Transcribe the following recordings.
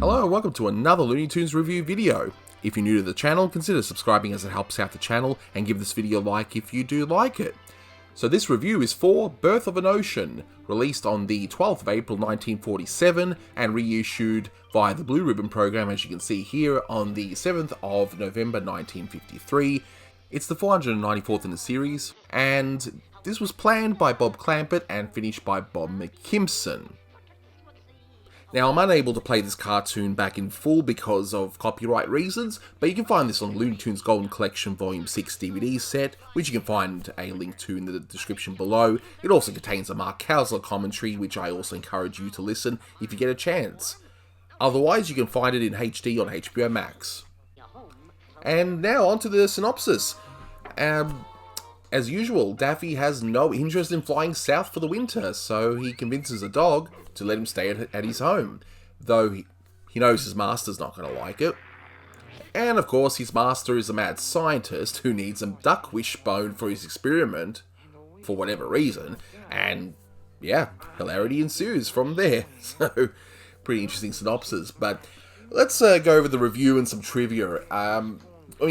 Hello and welcome to another Looney Tunes review video. If you're new to the channel, consider subscribing as it helps out the channel, and give this video a like if you do like it. So this review is for Birth of a Notion, released on the 12th of April 1947 and reissued via the Blue Ribbon program, as you can see here, on the 7th of November 1953. It's the 494th in the series, and this was planned by Bob Clampett and finished by Bob McKimson. Now, I'm unable to play this cartoon back in full because of copyright reasons, but you can find this on Looney Tunes Golden Collection Volume 6 DVD set, which you can find a link to in the description below. It also contains a Mark Kousler commentary, which I also encourage you to listen if you get a chance. Otherwise, you can find it in HD on HBO Max. And now on to the synopsis. As usual, Daffy has no interest in flying south for the winter, so he convinces a dog to let him stay at his home, though he knows his master's not going to like it. And of course, his master is a mad scientist who needs a duck wishbone for his experiment, for whatever reason, and yeah, hilarity ensues from there. So, pretty interesting synopsis, but let's go over the review and some trivia.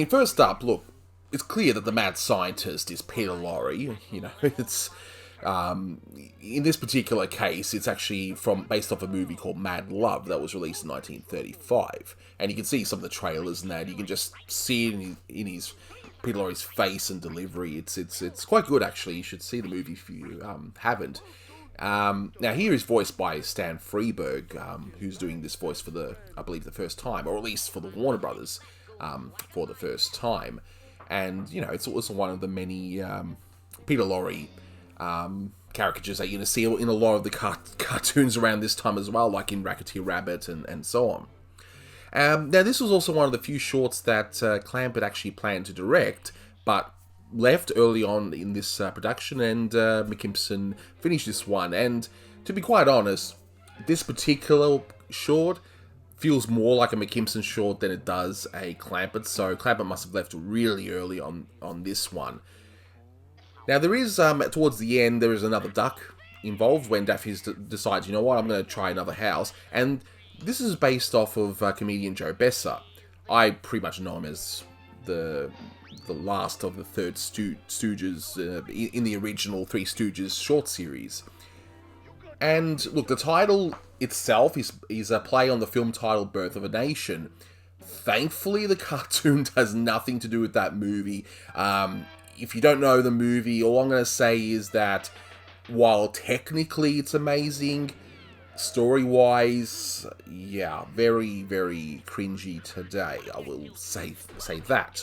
First up, look, it's clear that the mad scientist is Peter Lorre. You know, it's in this particular case, it's actually based off a movie called Mad Love that was released in 1935, and you can see some of the trailers and that. You can just see it in his Peter Lorre's face and delivery. It's quite good, actually. You should see the movie if you haven't. Now, here is voiced by Stan Freberg, who's doing this voice for I believe the first time, or at least for the Warner Brothers for the first time. And, you know, it's also one of the many Peter Lorre caricatures that you're going to see in a lot of the cartoons around this time as well, like in Racketeer Rabbit and so on. Now, this was also one of the few shorts that Clampett actually planned to direct, but left early on in this production, and McKimson finished this one. And to be quite honest, this particular short feels more like a McKimson short than it does a Clampett, so Clampett must have left really early on this one. Now, there is, towards the end, there is another duck involved when Daffy decides, you know what, I'm going to try another house, and this is based off of comedian Joe Besser. I pretty much know him as the last of the third Stooges in the original Three Stooges short series. And look, the title itself is a play on the film title Birth of a Nation. Thankfully, the cartoon has nothing to do with that movie. If you don't know the movie, all I'm going to say is that while technically it's amazing, story-wise, yeah, very, very cringy today. I will say that.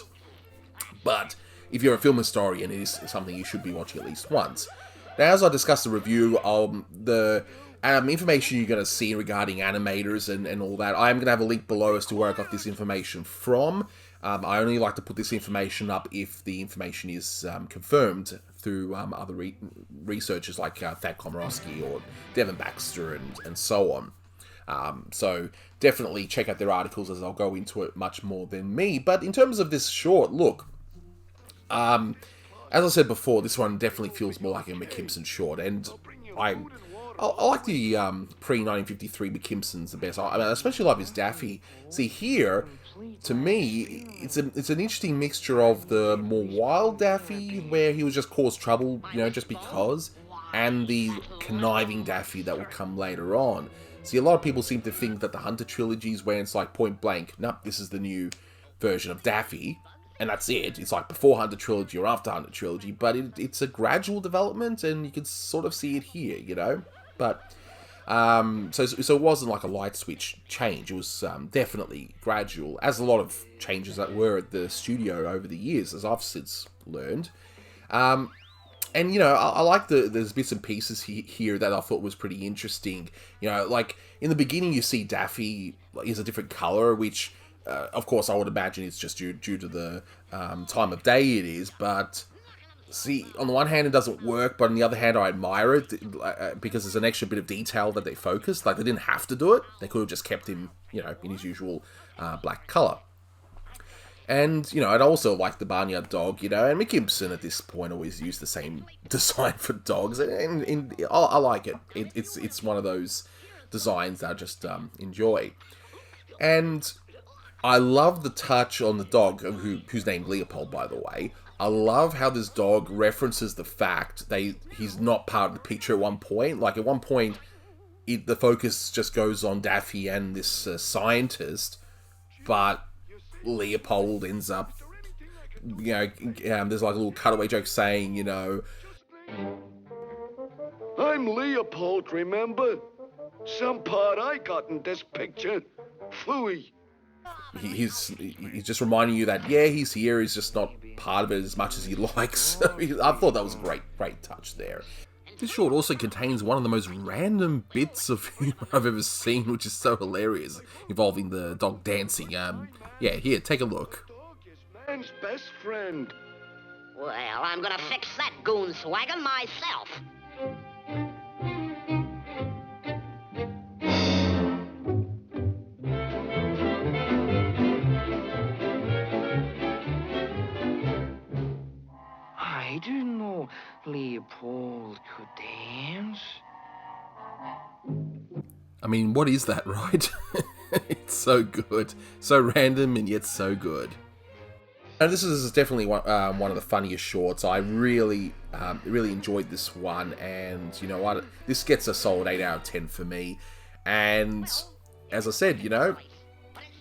But if you're a film historian, it is something you should be watching at least once. Now, as I discussed the review, the information you're going to see regarding animators and all that, I'm going to have a link below as to where I got this information from. I only like to put this information up if the information is confirmed through other researchers like Thad Komorowski or Devin Baxter and so on. So definitely check out their articles, as I'll go into it much more than me. But in terms of this short, look, as I said before, this one definitely feels more like a McKimson short, and I like the pre-1953 McKimson's the best. I especially love his Daffy. See, here, to me, it's an interesting mixture of the more wild Daffy, where he would just cause trouble, you know, just because, and the conniving Daffy that would come later on. See, a lot of people seem to think that the Hunter trilogies, where it's like point blank, nope, this is the new version of Daffy, and that's it. It's like before Hunter trilogy or after Hunter trilogy, but it's a gradual development, and you can sort of see it here, you know. But so it wasn't like a light switch change. It was definitely gradual, as a lot of changes that were at the studio over the years, as I've since learned. And you know, I like there's bits and pieces here that I thought was pretty interesting. You know, like in the beginning, you see Daffy is a different color, which of course I would imagine it's just due to the time of day it is, but see, on the one hand, it doesn't work, but on the other hand, I admire it because there's an extra bit of detail that they focused. Like, they didn't have to do it. They could have just kept him, you know, in his usual black colour. And, you know, I'd also like the barnyard dog, you know, and McKimson at this point always used the same design for dogs, and I like it. It's one of those designs that I just enjoy. And I love the touch on the dog, who's named Leopold, by the way. I love how this dog references the fact he's not part of the picture at one point. Like, at one point, the focus just goes on Daffy and this scientist, but Leopold ends up, there's like a little cutaway joke saying, I'm Leopold, remember? Some part I got in this picture. Phooey. He's just reminding you that, yeah, he's here, he's just not part of it as much as he likes. I thought that was a great touch there. This short also contains one of the most random bits of humor I've ever seen, which is so hilarious, involving the dog dancing. Yeah, here, take a look. Dog is man's best friend. Well, I'm gonna fix that goonswagon myself. I didn't know Leopold could dance. I mean, what is that, right? It's so good. So random and yet so good. And this is definitely one of the funniest shorts. I really enjoyed this one, and you know what? This gets a solid 8 out of 10 for me. And as I said, you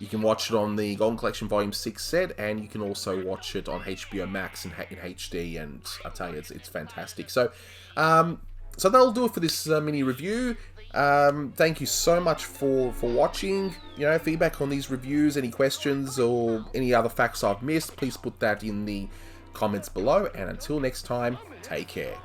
can watch it on the Golden Collection Volume 6 set, and you can also watch it on HBO Max in HD, and I tell you, it's fantastic. So that'll do it for this mini review. Thank you so much for watching. Feedback on these reviews, any questions, or any other facts I've missed, please put that in the comments below, and until next time, take care.